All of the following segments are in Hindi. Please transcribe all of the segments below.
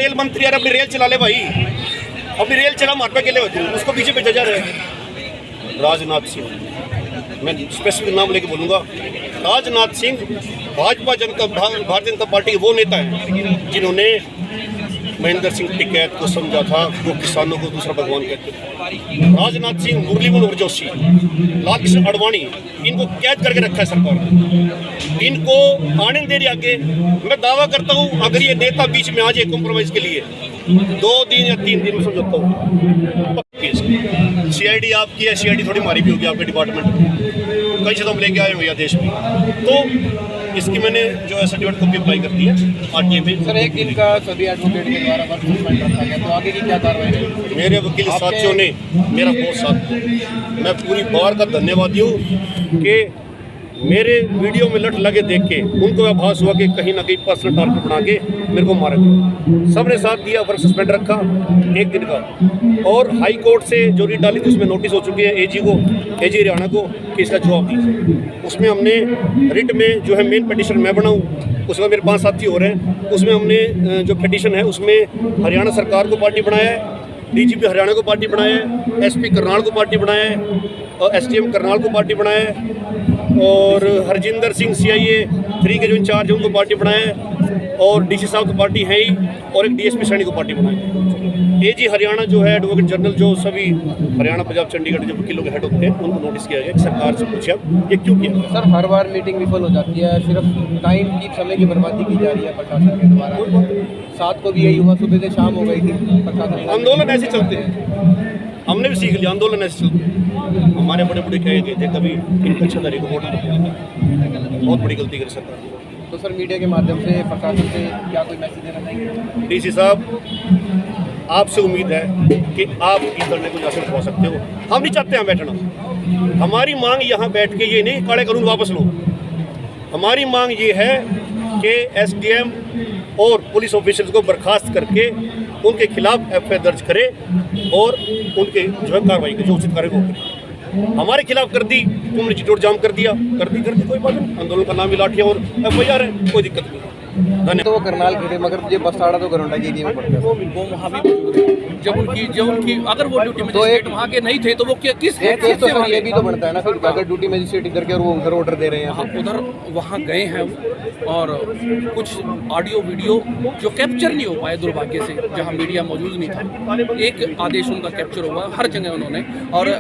रेल मंत्री यार अपनी रेल चला ले भाई, अपनी रेल चला, मार पे अकेले होते उसको पीछे पे जा रहे हैं। राजनाथ सिंह, मैं स्पेसिफिक नाम लेके बोलूँगा, राजनाथ सिंह भारतीय जनता पार्टी के वो नेता हैं जिन्होंने महेंद्र सिंह टिकैत को समझा था वो किसानों को दूसरा भगवान कहते थे। राजनाथ सिंह, मुरली मनोहर जोशी, लाल कृष्ण आडवाणी, इनको कैद करके रखा है सरकार ने, इनको आने दे रही आगे। मैं दावा करता हूँ अगर ये नेता बीच में आ जाए कॉम्प्रोमाइज़ के लिए 2 दिन या 3 दिन में समझौता हूँ। CID आपकी है, CID थोड़ी मारी भी होगी आपके डिपार्टमेंट में, कई से तो हम लेके आए हुए हैं देश में, तो इसकी मैंने जो है सर्टिफिकेट कॉपी अप्लाई कर दी है RTA पे। सर, एक दिन का सभी एडवोकेट के द्वारा वर्क सस्पेंड रखा गया, तो आगे की क्या कार्रवाई रहेगी? मेरे वकील साथियों ने मेरा बहुत साथ दिया, मैं पूरी बार का धन्यवादी हूँ कि मेरे वीडियो में लट लगे देख के उनको आभास हुआ कि कहीं ना कहीं पर्सनल टारगेट बना के मेरे को मारा गया। सबने साथ दिया, वर्क सस्पेंड रखा 1 दिन का, और हाई कोर्ट से जो रीट डाली थी उसमें नोटिस हो चुकी है AG हरियाणा को कि इसका जवाब दीजिए। उसमें हमने रिट में जो है मेन पिटिशन मैं बनाऊँ, उसमें मेरे 5 साथी हो रहे हैं, उसमें हमने जो पिटिशन है उसमें हरियाणा सरकार को पार्टी बनाया है, DGP हरियाणा को पार्टी बनाया है, SP करनाल को पार्टी बनाया है, और STM करनाल को पार्टी बनाया है, और हरजिंदर सिंह CIA 3 के जो इंचार्ज है उनको पार्टी बनाया है, और DC साहब को पार्टी है ही, और एक DSP सैनी को पार्टी बनाई है। AG हरियाणा जो है एडवोकेट जनरल, जो सभी हरियाणा, पंजाब, चंडीगढ़ जो वकीलों के हेड होते हैं उनको नोटिस किया गया कि सरकार से पूछे ये क्यों किया। सर, हर बार मीटिंग विफल हो जाती है, सिर्फ टाइम की, समय की बर्बादी की जा रही है प्रशासन के द्वारा। 7 को भी यही हुआ, सुबह से शाम हो गई थी प्रशासन। आंदोलन ऐसे चलते हैं, हमने भी सीख लिया, आंदोलन ऐसे चलते हैं। हमारे बड़े बड़े कहे गए थे कभी इन कच्छाधारी को वोट नहीं, बहुत बड़ी गलती करी सरकार। तो सर, मीडिया के माध्यम से प्रशासन से क्या कोई मैसेज देना चाहिए? DC साहब, आपसे उम्मीद है कि आप इस धरने को जहाँ से उठवा सकते हो। हम नहीं चाहते हैं बैठना, हमारी मांग यहाँ बैठ के ये नहीं काले कानून वापस लो, हमारी मांग ये है कि SDM और पुलिस ऑफिसर्स को बर्खास्त करके उनके खिलाफ FIR दर्ज करे और उनके जो है कार्रवाई की जो उचित कार्य वो करे। हमारे खिलाफ कर दी, तुमने चिटोड़ जाम कर दिया, कर दी कोई बात नहीं, आंदोलन का नाम ही लाठियाँ और FIR है, कोई दिक्कत नहीं। तो वो करनाल के थे, मगर ये बसताड़ा तो गरोंडा के एरिया में पड़ता है। वो वहाँ भी जब उनकी अगर वो ड्यूटी मजिस्ट्रेट वहाँ के नहीं थे तो वो किस केस तो सर ये भी तो बनता है ना, फिर अगर ड्यूटी मजिस्ट्रेट इधर के और वो उधर ऑर्डर दे रहे हैं। हम उधर वहाँ गए हैं और कुछ ऑडियो वीडियो जो कैप्चर नहीं हो पाए दुर्भाग्य से, जहाँ मीडिया मौजूद नहीं था। एक आदेश उनका कैप्चर हुआ हर जगह उन्होंने, और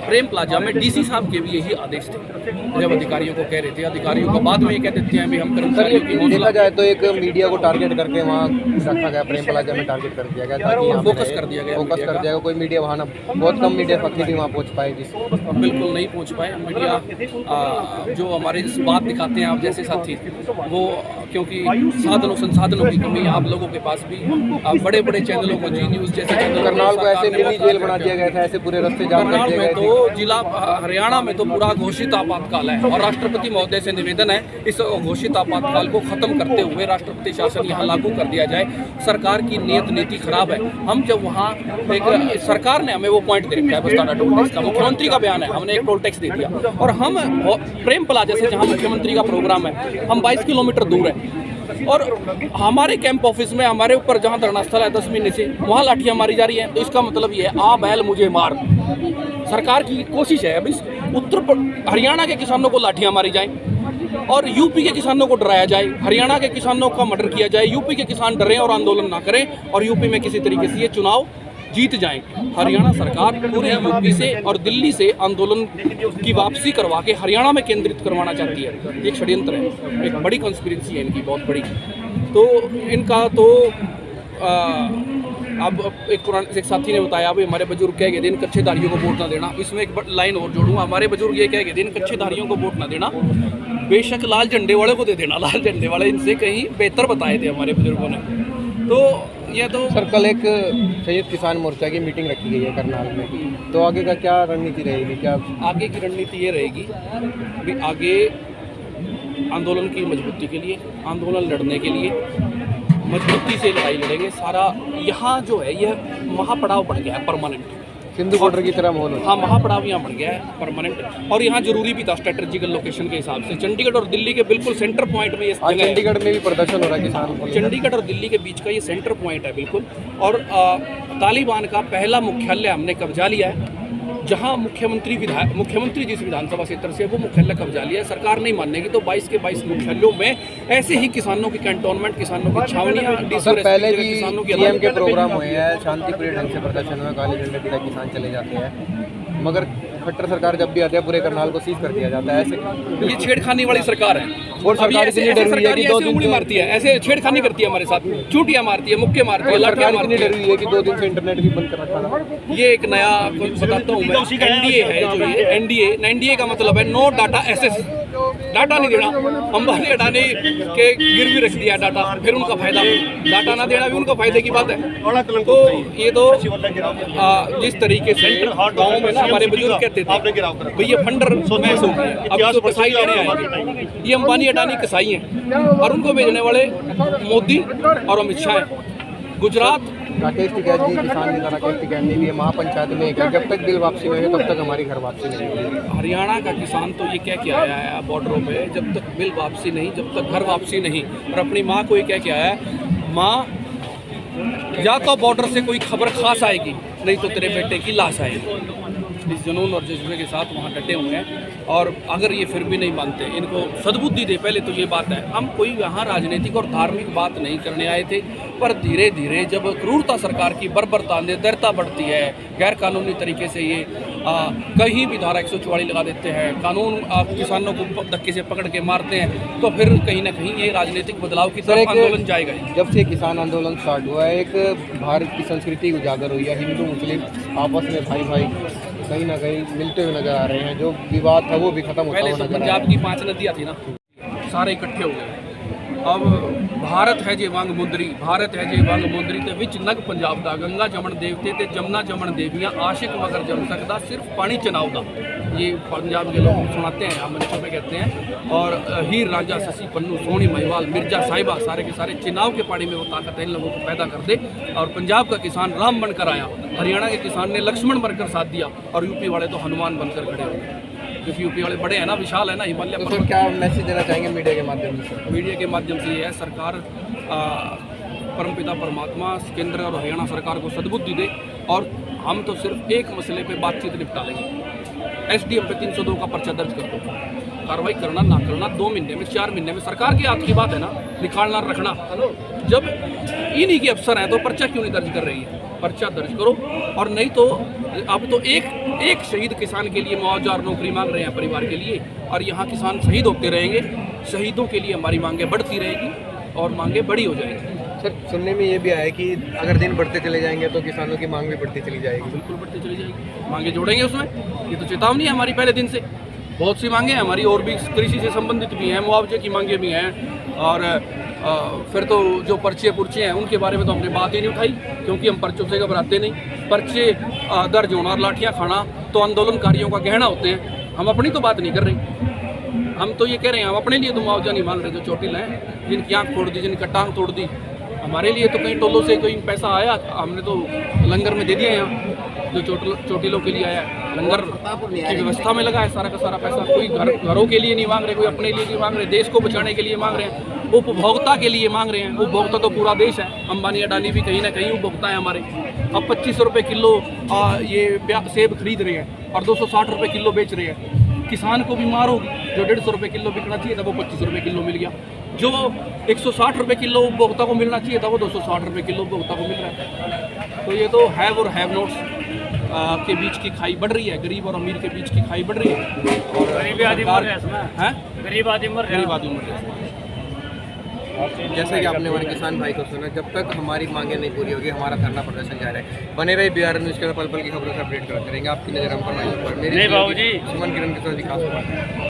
प्रेम प्लाजा में DC साहब के भी यही आदेश थे जब अधिकारियों को कह रहे थे। अधिकारियों को बाद में ये कह देते हैं भी हम कर्मचारियों की देखा जाए तो एक मीडिया को टारगेट करके वहाँ रखा गया, प्रेम प्लाजा में टारगेट कर दिया गया ताकि यहाँ फोकस कर दिया गया। कोई मीडिया वहाँ ना, बहुत कम मीडिया पत्नी भी वहाँ पहुँच पाए, बिल्कुल नहीं पहुँच पाए मीडिया। जो हमारे बात दिखाते हैं आप जैसे साथी, वो क्योंकि संसाधनों की कमी आप लोगों के पास भी, बड़े बड़े चैनलों को G न्यूज़ जैसे चैनल, करनाल को ऐसे मिनी जेल बना दिया गया था, ऐसे पूरे रास्ते जाम कर दिए गए थे। तो जिला हरियाणा में तो पूरा घोषित आपातकाल है, और राष्ट्रपति महोदय से निवेदन है इस घोषित आपातकाल को खत्म करते हुए राष्ट्रपति शासन यहाँ लागू कर दिया जाए। सरकार की नीति खराब है। हम जब वहाँ एक सरकार ने हमें वो पॉइंट दे रखा है बस्ताना टोल टैक्स का, मुख्यमंत्री का बयान है, हमने एक टोल टैक्स दे दिया, और हम प्रेम प्लाजा से जहाँ मुख्यमंत्री का प्रोग्राम है हम 22 किलोमीटर दूर है, और हमारे कैंप ऑफिस में हमारे ऊपर जहाँ धरना स्थल है 10 महीने से वहाँ लाठियाँ मारी जा रही हैं। तो इसका मतलब ये है आ बैल मुझे मार। सरकार की कोशिश है अब इस हरियाणा के किसानों को लाठियाँ मारी जाएं और यूपी के किसानों को डराया जाए, हरियाणा के किसानों का मर्डर किया जाए, यूपी के किसान डरें और आंदोलन ना करें, और यूपी में किसी तरीके से ये चुनाव जीत जाएं। हरियाणा सरकार पूरे यूपी से और दिल्ली से आंदोलन की वापसी करवा के हरियाणा में केंद्रित करवाना चाहती है। एक षड्यंत्र है, एक बड़ी कॉन्स्पिरेसी है इनकी, बहुत बड़ी। तो इनका तो अब एक साथी ने बताया भाई हमारे बुजुर्ग कह गए थे इन कच्छेधारियों को वोट ना देना। इसमें एक लाइन और जोड़ूंगा, हमारे बुजुर्ग ये कह गए थे इन कच्छेधारियों को वोट ना देना, बेशक लाल झंडे वाले को दे देना। लाल झंडे वाले इनसे कहीं बेहतर बताए थे हमारे बुजुर्गों ने। तो ये तो सर, कल एक संयुक्त किसान मोर्चा की मीटिंग रखी गई है करनाल में, तो आगे का क्या रणनीति रहेगी? क्या आगे की रणनीति ये रहेगी कि आगे आंदोलन की मजबूती के लिए, आंदोलन लड़ने के लिए मजबूती से लड़ाई लड़ेंगे। सारा यहाँ जो है यह महापड़ाव बढ़ गया है परमानेंट। सिंधु बॉर्डर की तरह माहौल हो। हाँ, महापड़ाव यहाँ बन गया है परमानेंट, और यहाँ जरूरी भी था स्ट्रेटेजिकल लोकेशन के हिसाब से। चंडीगढ़ और दिल्ली के बिल्कुल सेंटर पॉइंट में ये आज जगह है। चंडीगढ़ में भी प्रदर्शन हो रहा है किसान को। चंडीगढ़ और दिल्ली के बीच का ये सेंटर पॉइंट है बिल्कुल। और तालिबान का पहला मुख्यालय हमने कब्जा लिया है, जहां मुख्यमंत्री जिस विधानसभा क्षेत्र से वो मुख्यालय कब्जा लिया है। सरकार नहीं मानेगी तो 22 के 22 मुख्यालयों में ऐसे ही किसानों की कैंटोनमेंट, किसानों की छावनियां, सर पहले भी किसानों की सीएम के प्रोग्राम हुए हैं, शांतिप्रिय ढंग से प्रदर्शन हुआ, काले झंडे दिखा किसान चले जाते हैं, मगर खट्टर सरकार जब भी आती है पूरे करनाल को सीज कर दिया जाता है। ऐसे ये छेड़खानी वाली सरकार है। और सरकार ऐसे इतनी डरी हुई है कि 2 दिन उंगली मारती है, ऐसे छेड़खानी करती है हमारे साथ, चूटियां मारती है, मुक्के मारती है, लाठियां सरकार मारती इतनी है। डरी हुई है कि 2 दिन से इंटरनेट भी बंद कर रखा था। ये एक नया बताता हूँ मैं, एनडीए है जो ये एनडीए का मतलब है नो डाटा एसेस, डाटा नहीं देना। अंबानी अडानी के गिरवी रख दिया डाटा, फिर उनका फायदा, डाटा ना देना भी उनका फायदे की बात है। तो ये तो जिस तरीके से गाँव में ना हमारे बुजुर्ग कहते थे भैया फंडर मैच हो गए, अब तो कसाई लेने आएंगे। ये अंबानी अडानी कसाई हैं और उनको भेजने वाले मोदी और अमित शाह हैं। गुजरात राकेश टिकैत जी, किसान नेता राकेश टिकैत ने भी महापंचायत में कहा जब तक बिल वापसी नहीं हो तब तक हमारी घर वापसी नहीं होगी। हरियाणा का किसान तो ये कह के आया है बॉर्डरों पे, जब तक बिल वापसी नहीं, जब तक घर वापसी नहीं। और अपनी माँ को ये कह के आया है, माँ या तो बॉर्डर से कोई खबर खास आएगी, नहीं तो तेरे बेटे की लाश आएगी। इस जुनून और जज्बे के साथ वहाँ डटे हुए हैं। और अगर ये फिर भी नहीं मानते, इनको सद्बुद्धि दे, पहले तो ये बात है। हम कोई यहाँ राजनीतिक और धार्मिक बात नहीं करने आए थे, पर धीरे धीरे जब क्रूरता सरकार की बर्बरता निरंतरता बढ़ती है, गैर कानूनी तरीके से ये कहीं भी धारा 144 लगा देते हैं, कानून किसानों को धक्के से पकड़ के मारते हैं, तो फिर कहीं ना कहीं ये राजनीतिक बदलाव की तरफ आंदोलन जाएगा। जब से किसान आंदोलन स्टार्ट हुआ है, एक भारत की संस्कृति उजागर हुई है, हिंदू मुस्लिम आपस में भाई भाई कहीं ना कहीं मिलते हुए नजर आ रहे हैं। जो विवाद था वो भी खत्म होता हुआ पहले तो नजर आ रहा पंजाब की 5 नदियाँ थी ना, सारे इकट्ठे हो गए। अब भारत है जे वांग मुंदरी, भारत है जे वांग मुंदरी ते विच नग पंजाब दा, गंगा जमन देवते ते जमुना जमन देवियाँ, आशिक मगर जम सकदा सिर्फ पानी चनाव दा। ये पंजाब के लोग सुनाते हैं, हम मंचों पे कहते हैं। और हीर रांझा ससी पन्नू सोहनी महिवाल मिर्जा साहिबा, सारे के सारे चुनाव के पानी में वो ताकत है इन लोगों को पैदा कर दे। और पंजाब का किसान राम बनकर आया, हरियाणा के किसान ने लक्ष्मण बनकर साथ दिया, और यूपी वाले तो हनुमान बनकर खड़े हो गए, क्योंकि यूपी वाले बड़े हैं ना, विशाल है ना, हिमालय। तो सर क्या मैसेज देना चाहेंगे मीडिया के माध्यम से? मीडिया के माध्यम से ये है, सरकार परमपिता परमात्मा केंद्र और हरियाणा सरकार को सद्बुद्धि दे, और हम तो सिर्फ एक मसले पे बातचीत निपटा लेंगे। एसडीएम पे 302 का पर्चा दर्ज कर दो, कार्रवाई करना ना करना 2 महीने में 4 महीने में सरकार के हाथ की बात है ना, निकालना रखना। जब इन्हीं के अफसर हैं तो पर्चा क्यों नहीं दर्ज कर रही है? पर्चा दर्ज करो। और नहीं तो अब तो एक शहीद किसान के लिए मुआवजा और नौकरी मांग रहे हैं परिवार के लिए, और यहाँ किसान शहीद होते रहेंगे। शहीदों के लिए हमारी मांगें बढ़ती रहेगी और मांगें बड़ी हो जाएगी। सर सुनने में ये भी आया कि अगर दिन बढ़ते चले जाएंगे तो किसानों की मांग भी बढ़ती चली जाएगी। बिल्कुल बढ़ती चली जाएगी, मांगे जोड़ेंगे उसमें। ये तो चेतावनी है हमारी पहले दिन से। बहुत सी मांगे हैं हमारी, और भी कृषि से संबंधित भी हैं, मुआवजे की मांगे भी हैं। और फिर तो जो पर्चे पुर्चे हैं उनके बारे में तो हमने बात ही नहीं उठाई, क्योंकि हम पर्चों से घबराते नहीं। पर्चे दर्ज होना और लाठियाँ खाना तो आंदोलनकारियों का गहना होते हैं। हम अपनी तो बात नहीं कर रहे, हम तो ये कह रहे हैं हम अपने लिए तो मुआवजा नहीं मांग रहे। जो चोटिल हैं, जिनकी आँख तोड़ दी, जिनका टांग तोड़ दी, हमारे लिए तो कहीं टोलों से कोई पैसा आया, हमने तो लंगर में दे दिया। यहाँ जो चोटिलों के लिए आया, लंगर की व्यवस्था में लगा है सारा का सारा पैसा। कोई घरों के लिए नहीं मांग रहे, कोई अपने लिए नहीं मांग रहे, देश को बचाने के लिए मांग रहे हैं, उपभोक्ता के लिए मांग रहे हैं। उपभोक्ता तो पूरा देश है, अंबानी अडानी भी कहीं ना कहीं उपभोक्ता है हमारे। अब 25 रुपये किलो ये सेब खरीद रहे हैं और 260 रुपये किलो बेच रहे हैं। किसान को भी मारोगी, जो 150 रुपये किलो बिकना चाहिए था वो 25 रुपये किलो मिल गया। जो 160 रुपये किलो उपभोक्ता को मिलना चाहिए था वो 260 रुपये किलो उपभोक्ता को मिल रहा है। तो ये तो हैव और हैव नोट्स के बीच की खाई बढ़ रही है, गरीब और अमीर के बीच की खाई बढ़ रही है। और गरीब आदमी मर रहा है। जैसे कि आपने हमारे किसान भाई को सुना, जब तक हमारी मांगे नहीं पूरी होगी हमारा धरना प्रदर्शन जारी है। बने रहे बिहार न्यूज़ के पल पल की खबरों से अपडेट करते रहेंगे। आपकी नज़र हम पर मेरी सुमन किरण के साथ विकास।